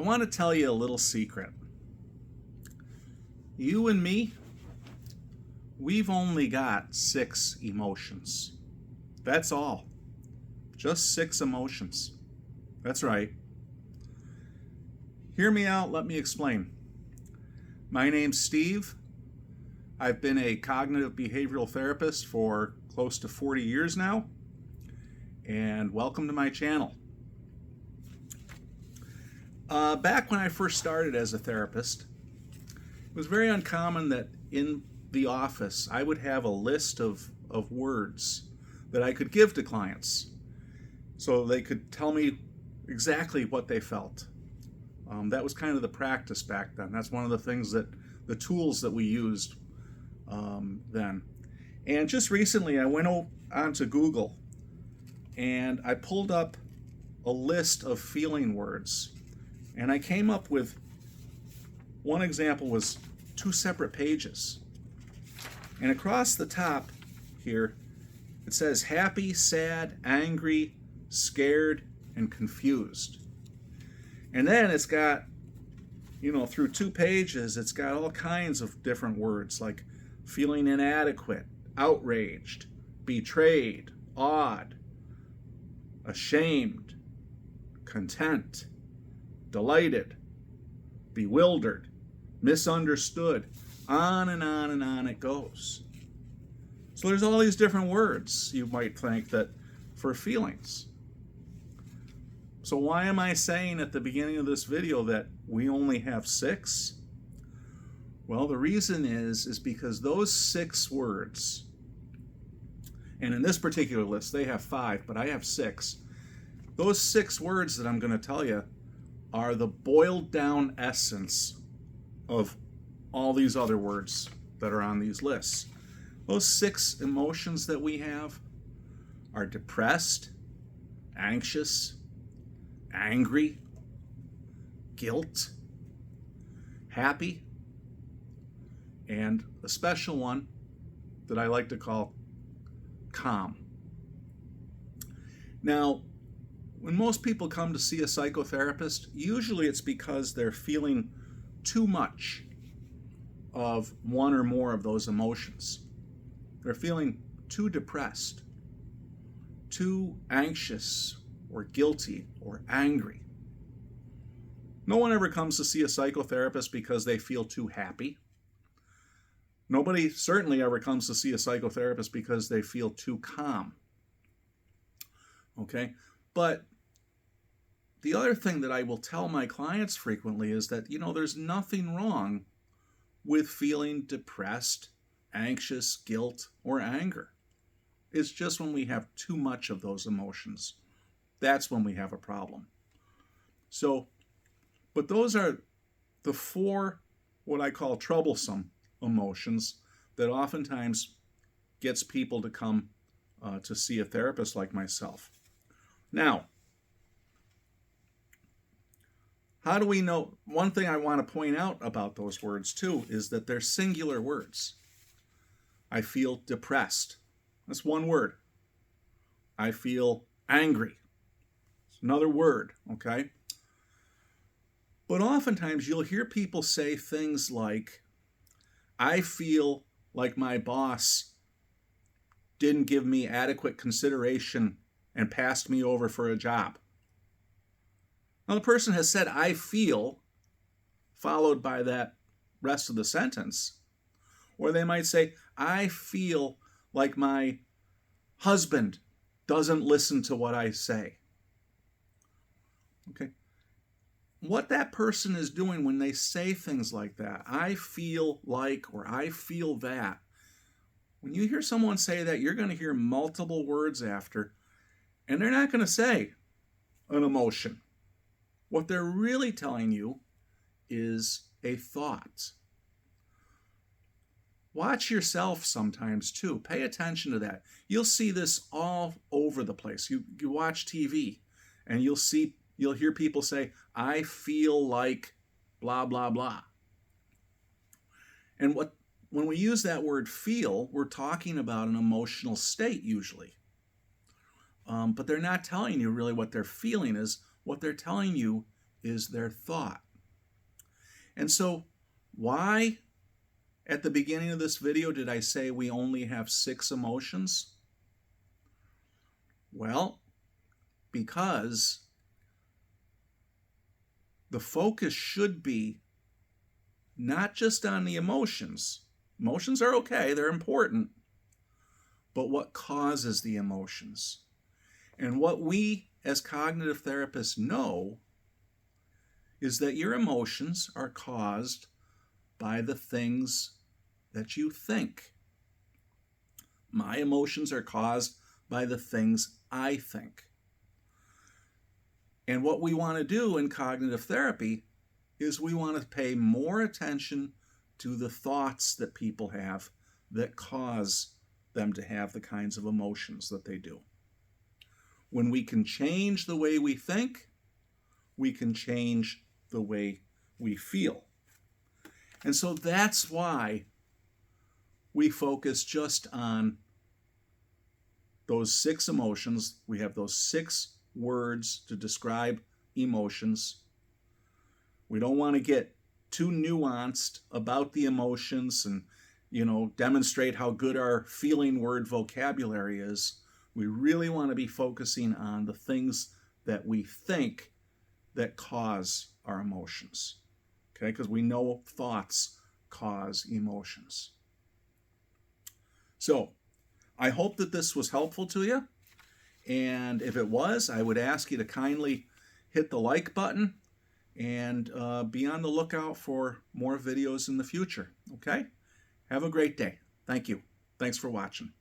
want to tell you a little secret. You and me, we've only got 6 emotions. That's all. Just 6 emotions. That's right. Hear me out, let me explain. My name's Steve. I've been a cognitive behavioral therapist for close to 40 years now, and welcome to my channel. Back when I first started as a therapist, it was very uncommon that in the office I would have a list of words that I could give to clients so they could tell me exactly what they felt. That was kind of the practice back then. That's one of the things the tools that we used then. And just recently I went onto Google and I pulled up a list of feeling words. And I came up with, one example was 2 separate pages. And across the top here, it says happy, sad, angry, scared, and confused. And then it's got, through 2 pages, it's got all kinds of different words like feeling inadequate, outraged, betrayed, awed, ashamed, content, delighted, bewildered, misunderstood, on and on and on it goes. So there's all these different words, you might think, that for feelings. So why am I saying at the beginning of this video that we only have 6? Well, the reason is because those 6 words, and in this particular list they have 5, but I have 6. Those 6 words that I'm going to tell you are the boiled down essence of all these other words that are on these lists. Those 6 emotions that we have are depressed, anxious, angry, guilt, happy, and a special one that I like to call calm. Now, when most people come to see a psychotherapist, usually it's because they're feeling too much of one or more of those emotions. They're feeling too depressed, too anxious, or guilty, or angry. No one ever comes to see a psychotherapist because they feel too happy. Nobody certainly ever comes to see a psychotherapist because they feel too calm. Okay? But the other thing that I will tell my clients frequently is that, there's nothing wrong with feeling depressed, anxious, guilt, or anger. It's just when we have too much of those emotions. That's when we have a problem. So, but those are the 4, what I call troublesome emotions that oftentimes gets people to come to see a therapist like myself. Now, how do we know? One thing I want to point out about those words too is that they're singular words. I feel depressed. That's one word. I feel angry. It's another word, okay? But oftentimes you'll hear people say things like, I feel like my boss didn't give me adequate consideration and passed me over for a job. Now, the person has said, I feel, followed by that rest of the sentence. Or they might say, I feel like my husband doesn't listen to what I say. Okay. What that person is doing when they say things like that, I feel like, or I feel that, when you hear someone say that, you're going to hear multiple words after, and they're not going to say an emotion. What they're really telling you is a thought. Watch yourself sometimes too. Pay attention to that. You'll see this all over the place. You watch TV and you'll hear people say, I feel like blah, blah, blah. And when we use that word feel, we're talking about an emotional state usually. But they're not telling you really what they're feeling is. What they're telling you is their thought. And so why at the beginning of this video did I say we only have 6 emotions? Well, because the focus should be not just on the emotions. Emotions are okay, they're important, but what causes the emotions. And what we as cognitive therapists know is that your emotions are caused by the things that you think. My emotions are caused by the things I think. And what we want to do in cognitive therapy is we want to pay more attention to the thoughts that people have that cause them to have the kinds of emotions that they do. When we can change the way we think, we can change the way we feel. And so that's why we focus just on those 6 emotions. We have those 6 words to describe emotions. We don't want to get too nuanced about the emotions and, demonstrate how good our feeling word vocabulary is. We really want to be focusing on the things that we think that cause our emotions. Okay? Because we know thoughts cause emotions. So, I hope that this was helpful to you. And if it was, I would ask you to kindly hit the like button and be on the lookout for more videos in the future. Okay? Have a great day. Thank you. Thanks for watching.